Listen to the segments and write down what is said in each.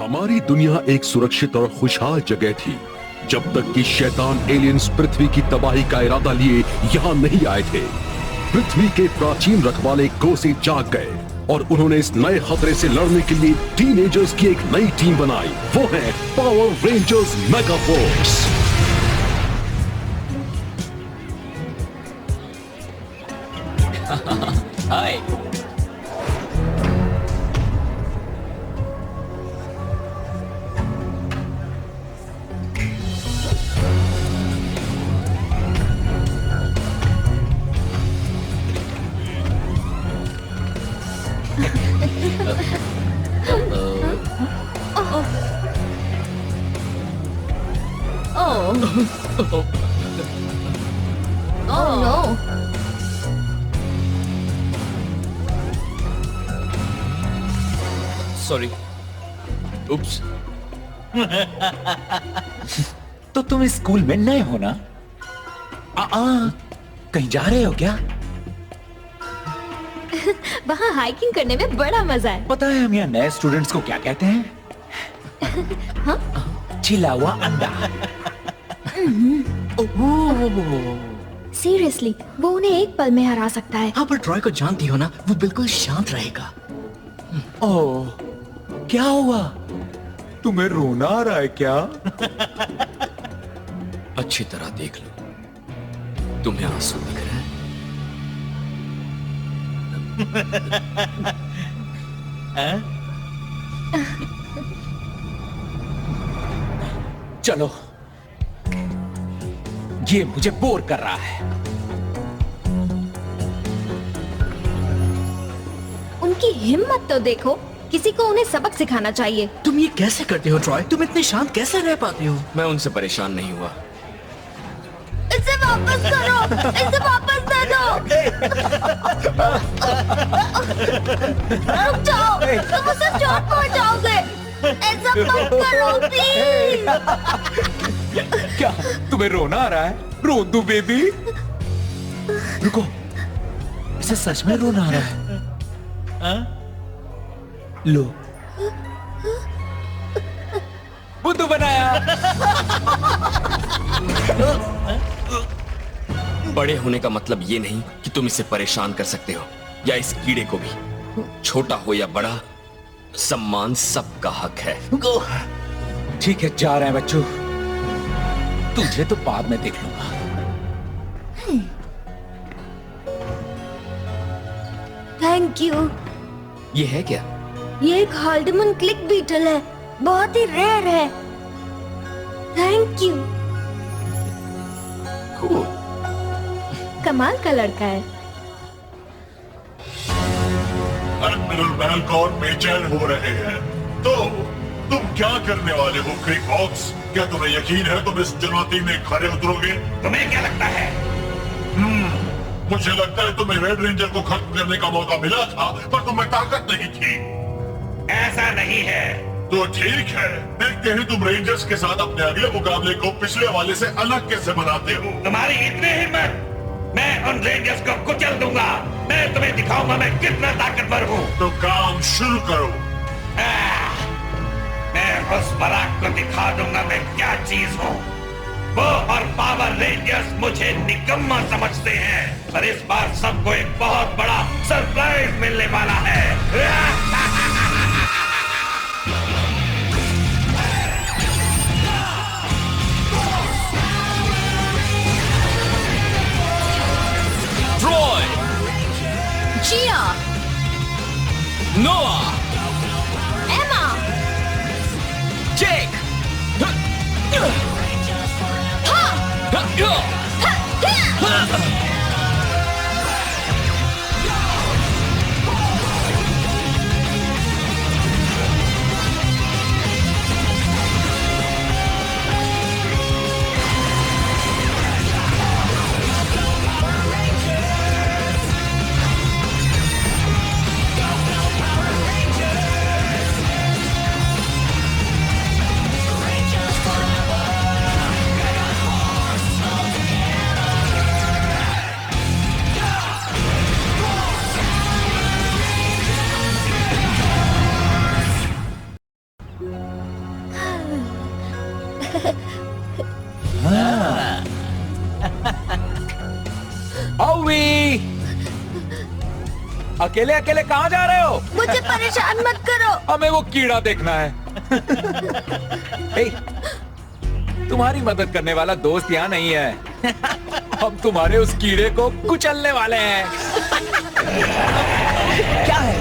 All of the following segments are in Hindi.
हमारी दुनिया एक सुरक्षित और खुशहाल जगह थी जब तक कि शैतान एलियंस पृथ्वी की तबाही का इरादा लिए यहाँ नहीं आए थे। पृथ्वी के प्राचीन रखवाले गोसे जाग गए और उन्होंने इस नए खतरे से लड़ने के लिए टीनेजर्स की एक नई टीम बनाई। वो है पावर रेंजर्स मेगा फोर्स। हाय। Oh no. सॉरी। उप्स। तो तुम इस स्कूल में नए हो ना? कहीं जा रहे हो क्या? वहाँ हाइकिंग करने में बड़ा मजा है। पता है हम यहाँ नए स्टूडेंट्स को क्या कहते हैं? छिला हुआ अंडा। सीरियसली, वो उन्हें एक पल में हरा सकता है। हाँ, पर ट्रॉय को जानती हो ना, वो बिल्कुल शांत रहेगा। ओह, क्या हुआ? तुम्हें रोना आ रहा है क्या? अच्छी तरह देख लो, तुम्हें आंसू दिख रहे हैं? चलो, ये मुझे बोर कर रहा है। उनकी हिम्मत तो देखो, किसी को उन्हें सबक सिखाना चाहिए। तुम ये कैसे करते हो ट्रॉय? तुम इतने शांत कैसे रह पाते हो? मैं उनसे परेशान नहीं हुआ। इसे वापस करो, इसे वापस दे दो। रुक जाओ, तुम उसे चोट पहुंचाओगे। ऐसा मत करो प्लीज। क्या तुम्हें रोना आ रहा है? रो दो बेबी। रुको, इसे सच में रोना आ रहा है। लो, बुद्धू बनाया। बड़े होने का मतलब ये नहीं कि तुम इसे परेशान कर सकते हो, या इस कीड़े को भी। छोटा हो या बड़ा, सम्मान सबका हक है। ठीक है, जा रहे हैं बच्चों। तुझे तो बाद में देख लूंगा। Thank you. ये है क्या? ये एक हाल्डमन क्लिक बीटल है, बहुत ही रेयर है। Thank you. Cool. कमाल का लड़का है। एडमिरल मेलकॉर्न बेचैन हो रहे हैं। तो तुम क्या करने वाले हो क्रिक हॉक्स? क्या तुम्हें यकीन है तुम इस चुनौती में खरे उतरोगे? तुम्हें क्या लगता है? मुझे लगता है तुम्हें रेड रेंजर को खत्म करने का मौका मिला था, पर तुम्हें ताकत नहीं थी। ऐसा नहीं है। तो ठीक है, देखते हैं तुम रेंजर्स के साथ अपने अगले मुकाबले को पिछले वाले से अलग कैसे बनाते हो। तुम्हारी इतनी हिम्मत? मैं उन रेंजर्स को कुचल दूंगा। मैं तुम्हें दिखाऊंगा मैं कितना ताकतवर हूँ। तो काम शुरू करो। मैं उस बराक को दिखा दूंगा मैं क्या चीज हूँ। वो और पावर रेंजर्स मुझे निकम्मा समझते हैं, पर इस बार सबको एक बहुत बड़ा सरप्राइज मिलने वाला है। Troy, जिया, Noah, एमा, Jake. अकेले अकेले कहाँ जा रहे हो? मुझे परेशान मत करो। हमें वो कीड़ा देखना है। हे, तुम्हारी मदद करने वाला दोस्त यहाँ नहीं है। हम तुम्हारे उस कीड़े को कुचलने वाले हैं। क्या है?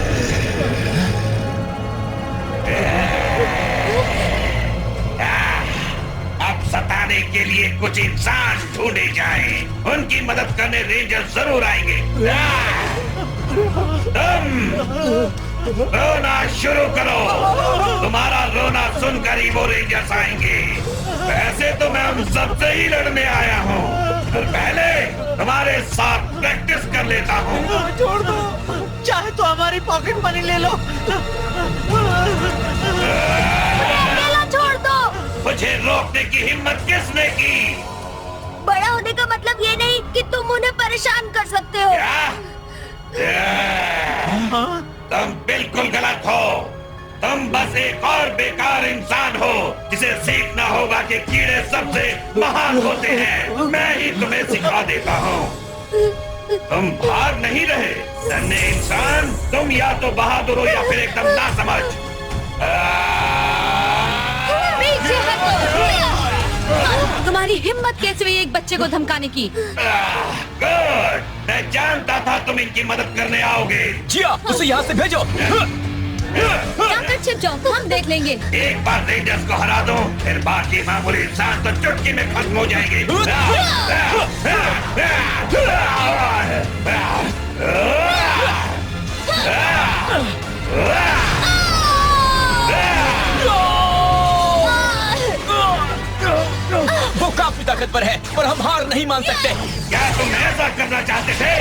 अब सताने के लिए कुछ इंसान ढूंढे जाएं। उनकी मदद करने रेंजर जरूर आएंगे। तुम रोना शुरू करो। तुम्हारा रोना सुनकर ही वो रेंजर्स आएंगे। वैसे तो मैं उन सबसे ही लड़ने आया हूँ, पर पहले तुम्हारे साथ प्रैक्टिस कर लेता हूँ। छोड़ दो, चाहे तो हमारी पॉकेट मनी ले लो। अकेला छोड़ दो। मुझे रोकने की हिम्मत किसने की? बड़ा होने का मतलब ये नहीं कि तुम उन्हें परेशान कर सकते हो। तुम बिल्कुल गलत हो। तुम बस एक और बेकार इंसान हो जिसे सीखना होगा कि कीड़े सबसे महान होते हैं। मैं ही तुम्हें सिखा देता हूँ। तुम भाग नहीं रहे नन्हे इंसान। तुम या तो बहादुर हो या फिर एकदम नासमझ। पीछे हटो। तुम्हारी हिम्मत कैसे हुई एक बच्चे को धमकाने की? गुड, मैं जानता था तुम इनकी मदद करने आओगे। जिया, उसे यहाँ से भेजो। जाकर छिप जाओ, हम देख लेंगे। एक बार रेंजर्स को हरा दो, फिर बाकी मामूली इंसान तो चुटकी में खत्म हो जाएंगे। वो काफी ताकतवर है, पर हम हार नहीं मान सकते। क्या तुम ऐसा करना चाहते थे?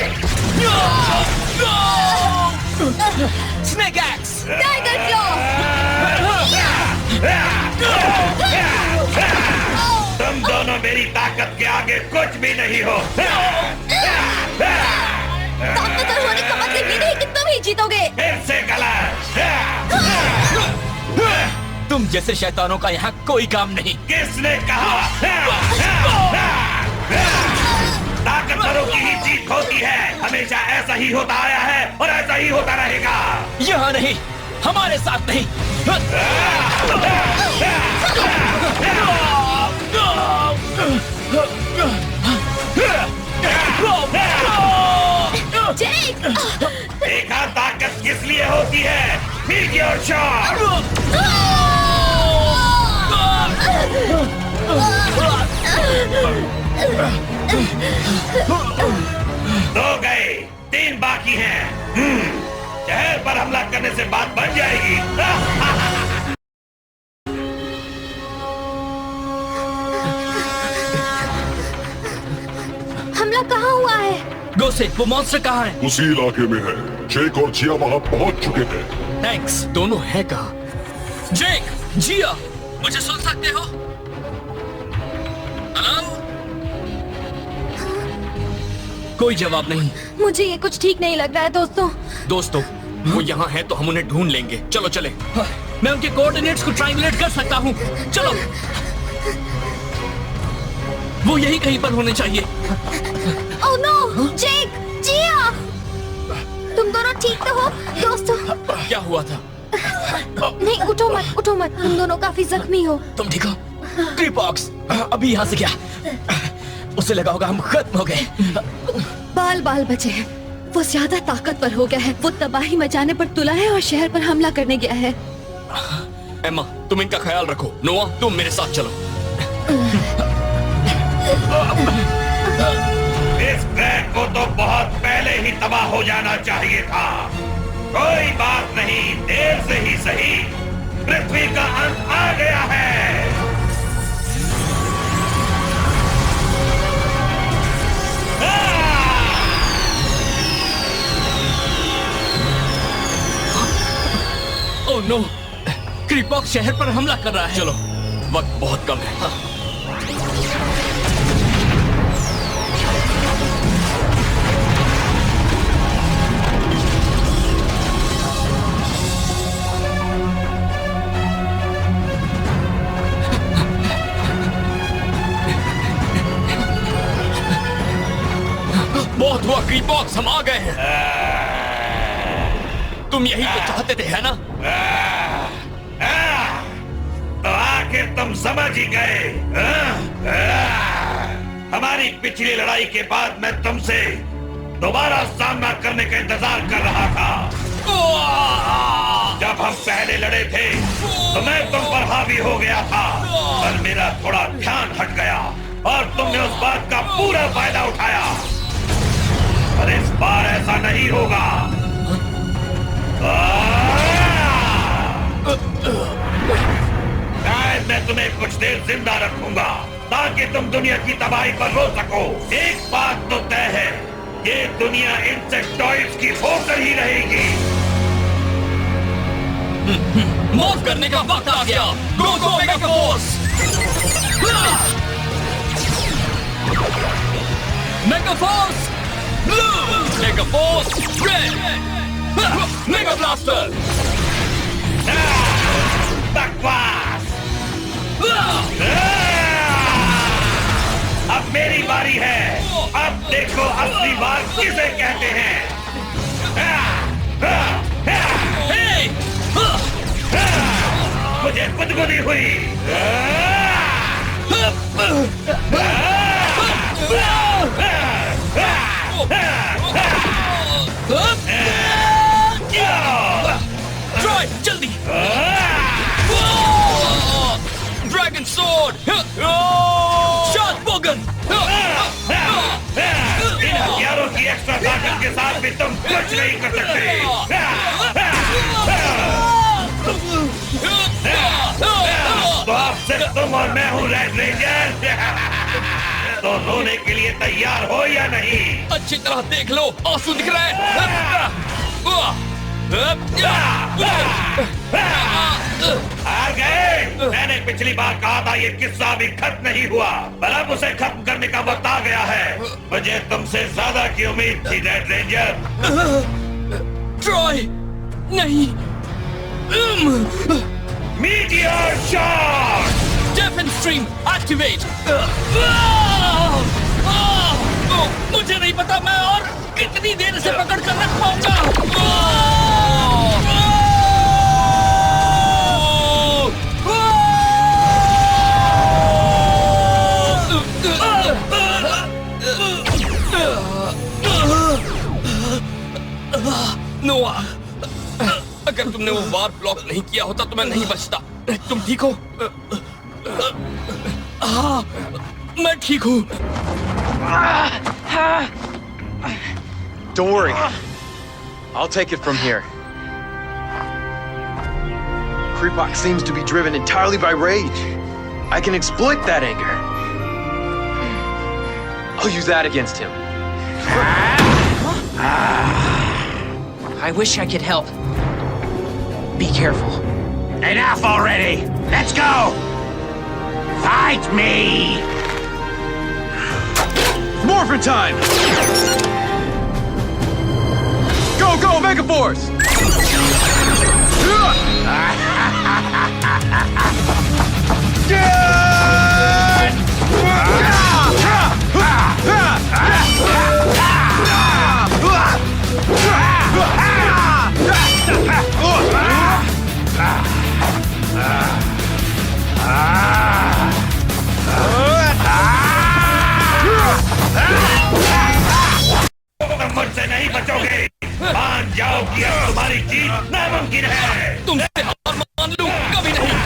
Snake X. Tiger claw. तुम दोनों मेरी ताकत के आगे कुछ भी नहीं हो। ताकतवर होने का मतलब ये नहीं कि तुम ही जीतोगे। फिर से गलत। तुम जैसे शैतानों का यहाँ कोई काम नहीं। किसने कहा? ताकतवरों की ही जीत होती है। हमेशा ऐसा ही होता आया है और ऐसा ही होता रहेगा। यहाँ नहीं, हमारे साथ नहीं। देखा ताकत किस लिए होती है? Meteor shot. दो गए, 3 बाकी हैं। शहर पर हमला करने से बात बन जाएगी। हमला कहाँ हुआ है? गोसे, वो मॉन्स्टर कहाँ है? उसी इलाके में है। जेक और जिया वहाँ पहुँच चुके हैं। थैंक्स। दोनों है कहाँ? जेक, जिया, मुझे सुन सकते हो? हेलो? कोई जवाब नहीं। मुझे ये कुछ ठीक नहीं लग रहा है दोस्तों, वो यहाँ है तो हम उन्हें ढूंढ लेंगे। चलो चले। मैं उनके कोऑर्डिनेट्स को ट्रायंगुलेट कर सकता हूँ। चलो। वो यही कहीं पर होने चाहिए। ओह नो, जेक, जिया, तुम दोनों ठीक तो हो दोस्तों? क्या हुआ था? नहीं, उठो मत, उठो मत। तुम दोनों काफी जख्मी हो। तुम ठीक हो? क्रीपॉक्स अभी यहाँ से क्या? उसे लगा होगा हम खत्म हो गए। बाल बाल बचे हैं। वो ज्यादा ताकतवर हो गया है। वो तबाही मचाने पर तुला है और शहर पर हमला करने गया है। एम्मा, तुम इनका ख्याल रखो। नोआ, तुम मेरे साथ चलो। इस क्रैक को तो बहुत पहले ही तबाह हो जाना चाहिए था। कोई बात नहीं, देर से ही सही, पृथ्वी का अंत आ गया है। ओह नो, क्रीपॉक्स शहर पर हमला कर रहा है। चलो, वक्त बहुत कम है। बहुत हुआ क्रीपॉक्स, हम आ गए हैं। तुम यही तो चाहते थे, है ना? तो आखिर तुम समझ ही गए। हमारी पिछली लड़ाई के बाद मैं तुमसे दोबारा सामना करने का इंतजार कर रहा था। जब हम पहले लड़े थे तो मैं तुम पर हावी हो गया था, पर मेरा थोड़ा ध्यान हट गया और तुमने उस बात का पूरा फायदा उठाया। पर इस बार ऐसा नहीं होगा। शायद मैं तुम्हें कुछ देर जिंदा रखूंगा ताकि तुम दुनिया की तबाही पर रो सको। एक बात तो तय है, ये दुनिया इंसेक्टॉइड्स की होकर ही रहेगी। मौत करने का वक्त आ गया। Go go mega force! Mega force blue, mega force red, mega blaster. बकवास! अब मेरी बारी है। अब देखो असली बात किसे कहते हैं। मुझे गुदगुदी हुई। ट्राई जल्दी। ड्रैगन सोर्ड, शॉट बोगन। इन हथियारों की एक्स्ट्रा ताकत के साथ भी तुम कुछ नहीं कर सकते। तो अब सिर्फ तुम और मैं हूँ रेड रेंजर। तो रोने के लिए तैयार हो या नहीं? अच्छी तरह देख लो, आंसू दिख रहे हैं। हार गए। मैंने पिछली बार कहा था ये किस्सा अभी खत्म नहीं हुआ, पर अब उसे खत्म करने का वक्त आ गया है। मुझे तुमसे ज्यादा की उम्मीद थी रेड रेंजर। ट्राई नहीं। Meteor shot! डेफिन स्ट्रीम एक्टिवेट। मुझे नहीं पता मैं और कितनी देर से पकड़ कर रख पाऊंगा। नोआ, अगर तुमने वो वार ब्लॉक नहीं किया होता तो मैं नहीं बचता। तुम ठीक हो? हाँ, मैं ठीक हूँ। Don't worry. I'll take it from here. Creepox seems to be driven entirely by rage. I can exploit that anger. I'll use that against him. I wish I could help. Be careful. Enough already! Let's go! Fight me! Morphin time! Go, go, Megaforce! तुम मुझसे नहीं बचोगे। मान जाओ कि अब तुम्हारी जीत नामुमकिन है। तुमसे हार मान लूं कभी नहीं।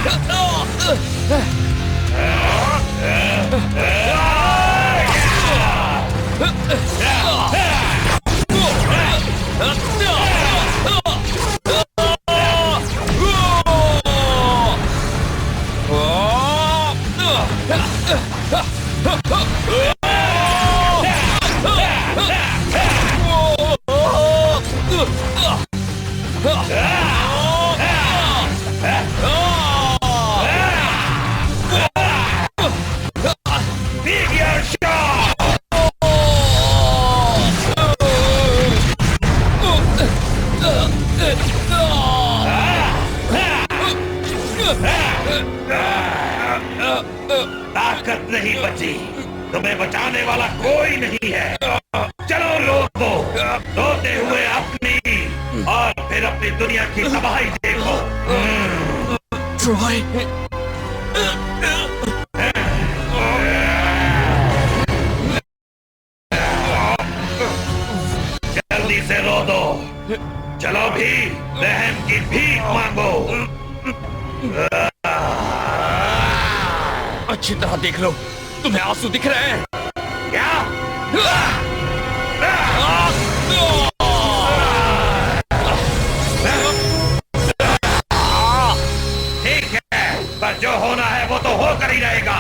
ताकत नहीं बची, तुम्हें बचाने वाला कोई नहीं है। चलो लोगों, रोते हुए अपनी और फिर अपनी दुनिया की तबाही देखो। ट्रॉय, जल्दी से रो दो। चलो भी, रहम की भीख मांगो। अच्छी तरह देख लो, तुम्हें आंसू दिख रहे हैं क्या? ठीक है, पर जो होना है वो तो होकर ही रहेगा।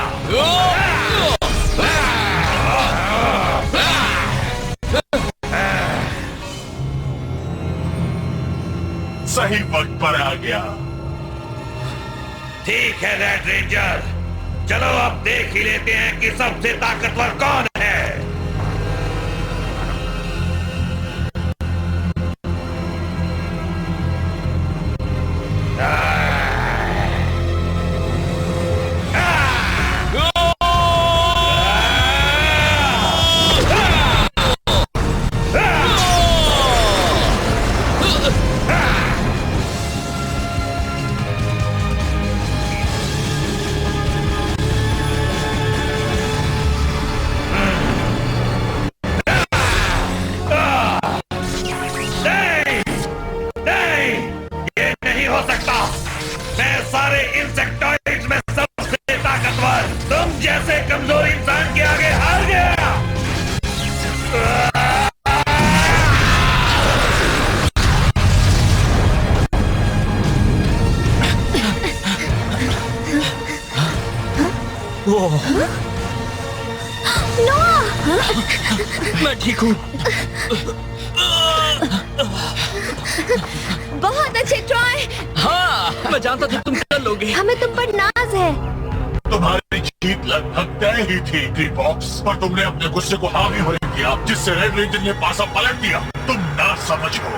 सही वक्त पर आ गया। ठीक है रेड रेंजर, चलो अब देख ही लेते हैं कि सबसे ताकतवर कौन है। मैं ठीक हूँ। बहुत अच्छे ट्रॉय। हाँ, मैं जानता था तुम कर लोगे। हमें तुम पर नाज है। तुम्हारी जीत लगभग तय ही थी ट्रीबॉक्स, पर तुमने अपने गुस्से को हावी होने दिया, जिससे रेड रेंजर ने पासा पलट दिया। तुम ना समझ हो,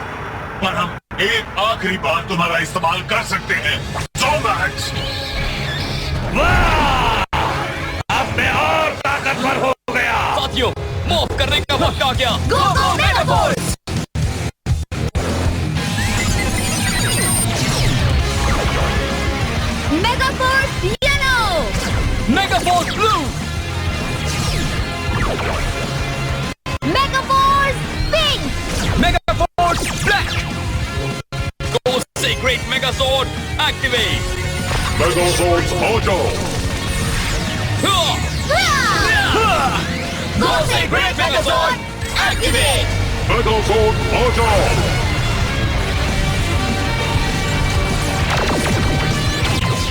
पर हम एक आखिरी बार तुम्हारा इस्तेमाल कर सकते हैं। ज़ोमैक्स! वाह! अब मैं और ताकतवर हो गया। साथियों, मूव करने का वक्त आ गया। गो गो मेगाफोर्स! मेगाफोर्स येलो! मेगाफोर्स ब्लू! मेगाफोर्स पिंक! मेगाफोर्स ब्लैक! गो से ग्रेट मेगाजॉर्ड एक्टिवेट! मेगाज़ॉर्ड्स आ जाओ! गो से ग्रेट मेगाजॉर्ड एक्टिवेट! मेगाज़ॉर्ड आ जाओ!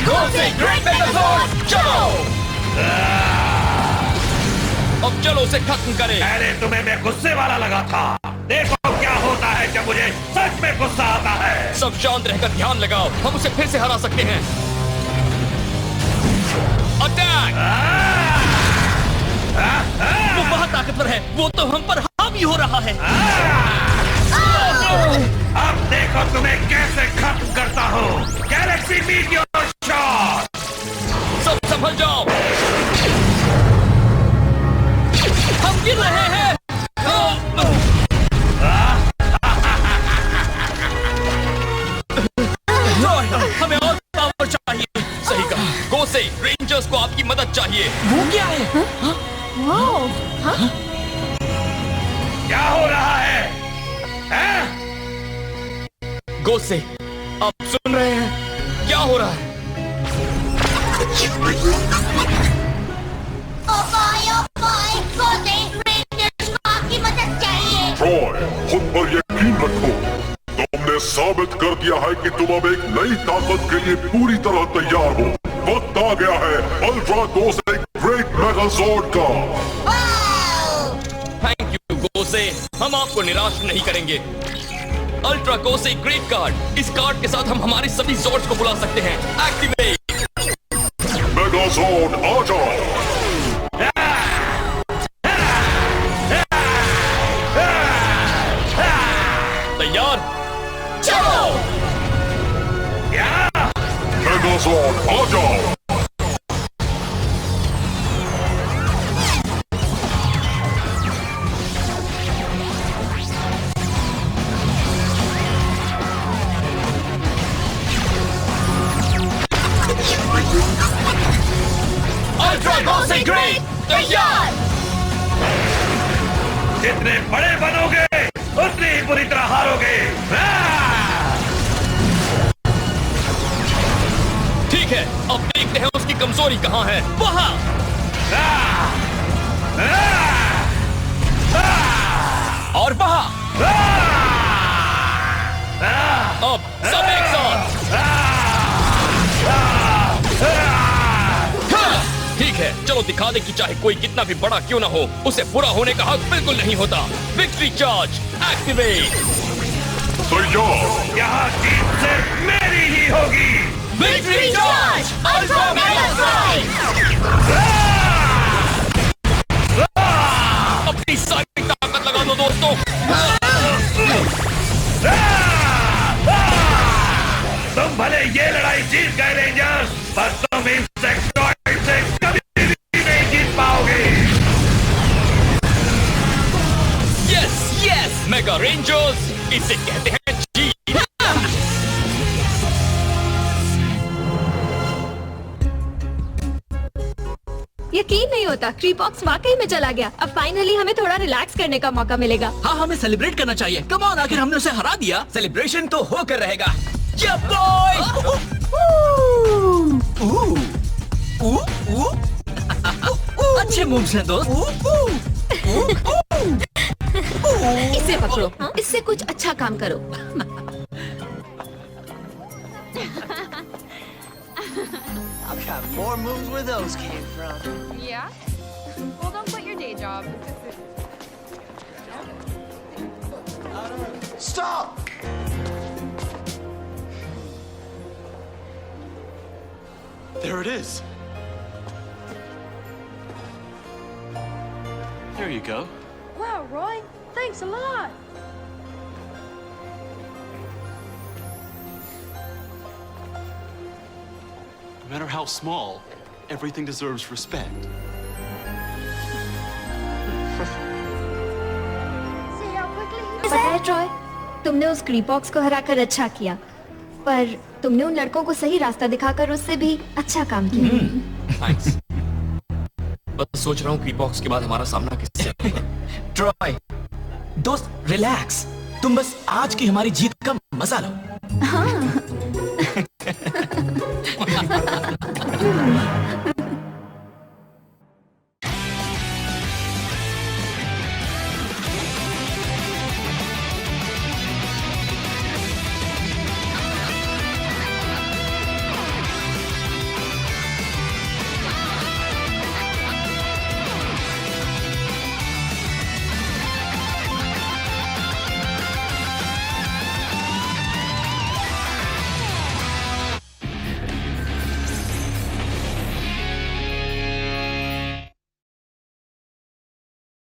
गो से ग्रेट मेगाजॉर्ड चलो! अब चलो उसे खत्म करें। पहले तुम्हें मैं गुस्से वाला लगा था, देखो क्या होता है जब मुझे सच में गुस्सा आता है। सब शांत रहकर ध्यान लगाओ, हम उसे फिर से हरा सकते हैं। अटैक! वो बहुत ताकतवर है, वो तो हम पर हावी हो रहा है। अब देखो तुम्हें कैसे खत्म करता हूँ। Galaxy meteor shot! सब संभल जाओ, हम गिर रहे हैं। हमें और पावर चाहिए। सही कहा, गो से रेंजर्स को आपकी मदद चाहिए। वो क्या है? क्या हो रहा है? गो से, आप सुन रहे हैं क्या हो रहा है? आपकी मदद चाहिए। ट्रॉय, खुद पर यकीन रखो। तुमने साबित कर दिया है कि तुम अब एक नई ताकत के लिए पूरी तरह तैयार हो। वक्त आ गया है अल्ट्रा गो से ग्रेट मेगाज़ॉर्ड का। थैंक यू गो से, हम आपको निराश नहीं करेंगे। अल्ट्रा गो से ग्रेट कार्ड, इस कार्ड के साथ हम हमारे सभी ज़ॉर्ड्स को बुला सकते हैं। एक्टिवेट! मेगाज़ॉर्ड आ जाओ! तैयार? चलो! मेगाज़ॉर्ड आ जाओ! अल्ट्रा गोसे ग्रेट तैयार। जितने बड़े बनोगे उतनी ही बुरी तरह हारोगे। ठीक है, अब देखते हैं उसकी कमजोरी कहाँ है। वहाँ और वहाँ अब सब एक साथ। ठीक है, चलो दिखा दे कि चाहे कोई कितना भी बड़ा क्यों ना हो, उसे बुरा होने का हक बिल्कुल नहीं होता। Victory charge activate. यहाँ जीत सिर्फ मेरी ही होगी। Victory charge ultra mega strike. अपनी सारी ताकत लगा दो दोस्तों। तुम भले ये लड़ाई जीत गए रेंजर्स, पर तुम इंसेक्टॉइड से कभी भी नहीं जीत पाओगे। यस यस मेगा रेंजर्स, इसे कहते हैं जीत। यकीन नहीं होता, क्रीपॉक्स वाकई में चला गया। अब फाइनली हमें थोड़ा रिलैक्स करने का मौका मिलेगा। हाँ, हमें सेलिब्रेट करना चाहिए। कम ऑन, आखिर हमने उसे हरा दिया। सेलिब्रेशन तो होकर रहेगा। या बॉय। अच्छे मूव्स हैं दोस्त। इसे पकड़ो, इससे कुछ अच्छा काम करो। I've got more moves where those came from. Yeah? Well, don't quit your day job. Stop! There it is. There you go. Wow, Roy. Thanks a lot. No matter how small, everything deserves respect. See how quickly he पता है ट्रॉय, तुमने उस क्रीपॉक्स को हराकर अच्छा किया, पर तुमने उन लड़कों को सही रास्ता दिखाकर उससे भी अच्छा काम किया। थैंक्स। बस सोच रहा हूँ क्रीपॉक्स के बाद हमारा सामना किससे होगा। ट्रॉय, दोस्त रिलैक्स। तुम बस आज की हमारी जीत का मजा लो। हाँ।